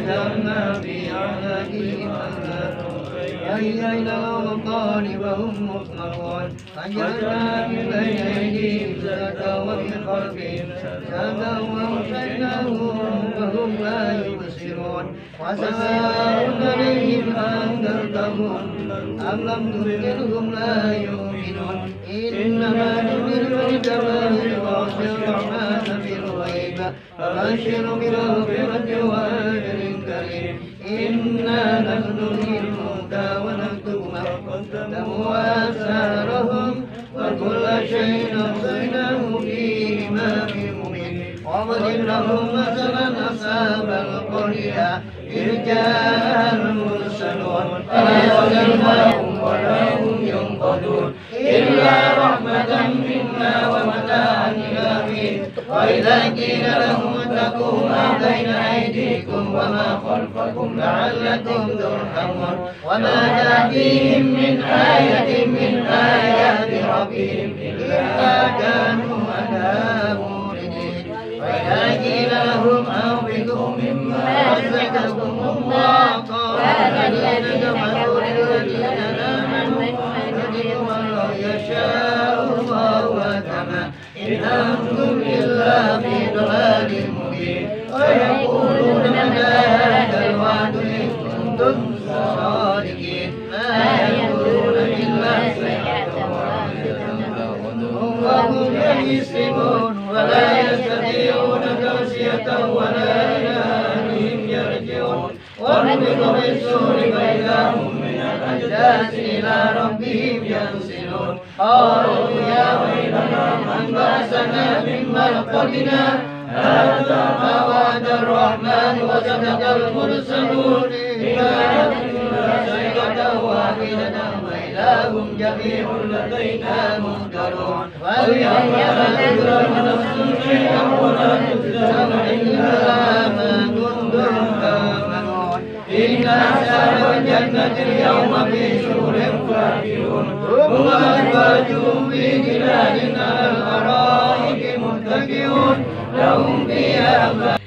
وجعلنا في أعناقهم أغلالا إلى الأوطان وهم مطمئون فجعلنا من بين أيديهم سدا ومن خلفهم سدا وأغشيناهم فهم لا يبصرون وسواء عليهم أنذرتهم أم لم تنذرهم لا يؤمنون إنما تنذر من اتبع وخشي الرحمن بالغيب فبشر بمغفرة وأجر كريم إنا نحن نحيي الموتى ونكتب ما قدموا وآثارهم وكل شيء أحصيناه في إمام مبين واضرب لهم مثلا أصحاب القرية إذ جاء المرسلون فأخذناهم ولا هم ينقذون إلا رحمة منا ومتاعا إلى حين وإذا قيل لهم اتقوا ما بين أيديكم وما خلفكم لعلكم ترحمون وما تأتيهم من آية من آيات ربهم إلا كانوا عنها موردين وإذا قيل لهم أنفقوا مما رزقكم الله قال الذين كفروا للذين آمنوا والله يشاء الله كما إن أنتم إلا في ضلال مبين ويقولون متى هذا الوعد إن كنتم صادقين ما يقولون إلا صيحة وهم يحسبون ولا يستطيعون توصية ولا إلى أهلهم يرجعون ونفخ في الصور فإذا هم من الأجداث إلى ربهم ينسلون قالوا يا ويلنا من بعثنا من مرقدنا هذا ما وعد الرحمن وصدق المرسلون إذا صيغة واحدة وإلههم جميع لدينا منكرون واليوم لا تظلم نفس شيئا ولا تجزون إلا ما كنتم تعملون إن أصحاب الجنة اليوم في سرور فاكهون هم أزواجهم في ظلال على الأرائك متكئون لهم فيها ما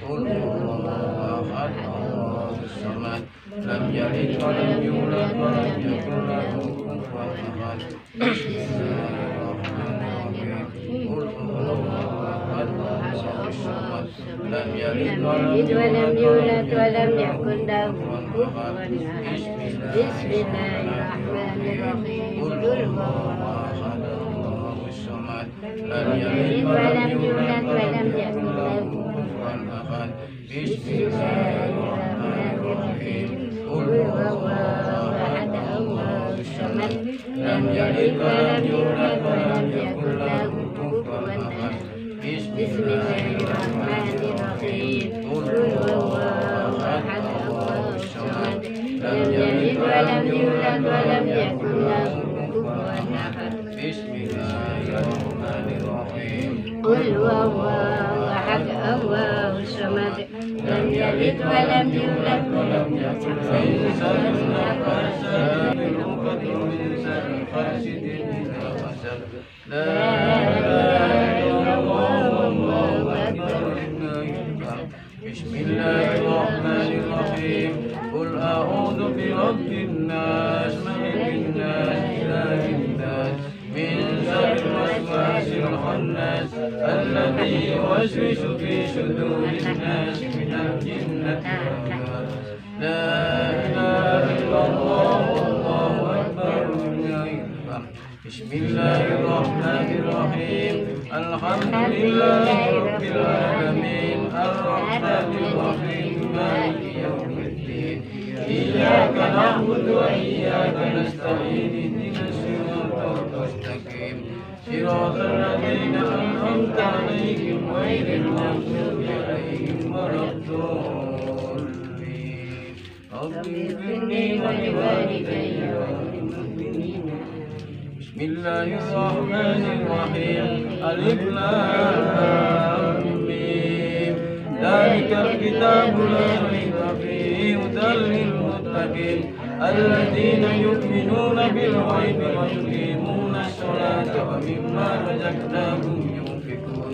لم يلد ولم يولد ولم يكن له كفوا أحد بسم الله الرحمن الرحيم قل هو الله أحد الله الصمد لم يلد ولم يولد ولم يكن له كفوا أحد بسم الله الرحمن الرحيم قل هو الله أحد الله الصمد لم يلد ولم يولد ولم يكن له كفوا أحد بسم الله الرحمن الرحيم قل هو الله أحد الله الصمد لم يلد ولم يولد ولم يكن له كفوا أحد بسم الله الرحمن الرحيم قل هو الله أحد الله الصمد لم يلد ولم يولد ولم يكن له كفوا أحد بسم الله الرحمن الرحيم قل هو الله أحد الله الصمد لم يلد ولم يولد ولم يكن له كفوا أحد لا إله إلا الله والله أكبر بسم الله الرحمن الرحيم قل أعوذ برب الناس ملك الناس إله الناس من شر الوسواس الخناس الذي يوسوس في صدور الناس من الجنة والناس لا إله إلا الله والله أكبر بسم الله الرحمن الرحيم الحمد لله رب العالمين الرحمن الرحيم مالك يوم الدين إياك نعبد وإياك نستعين اهدنا الصراط المستقيم صراط الذين أنعمت عليهم غير المغضوب عليهم ولا الضالين رب اغفر لي ولوالدي وللمؤمنين بسم الله الرحمن الرحيم ألف لام ميم ذلك الكتاب لا ريب فيه هدى للمتقين الذين يؤمنون بالغيب ويقيمون الصلاة ومما رزقناهم ينفقون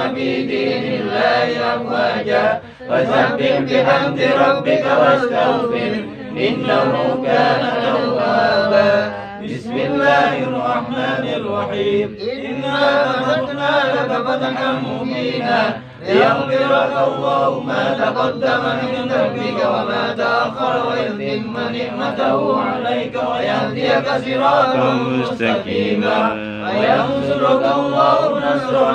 الله أفواجا وسبح بحمد ربك واستغفر إنه كان توابا بسم الله الرحمن الرحيم إنا فتحنا لك فتحا مبينا ليغفر لك الله ما تقدم من ذنبك وما تأخر ويتم نعمته عليك ويهديك صراطا مستقيما وينصرك الله نصرا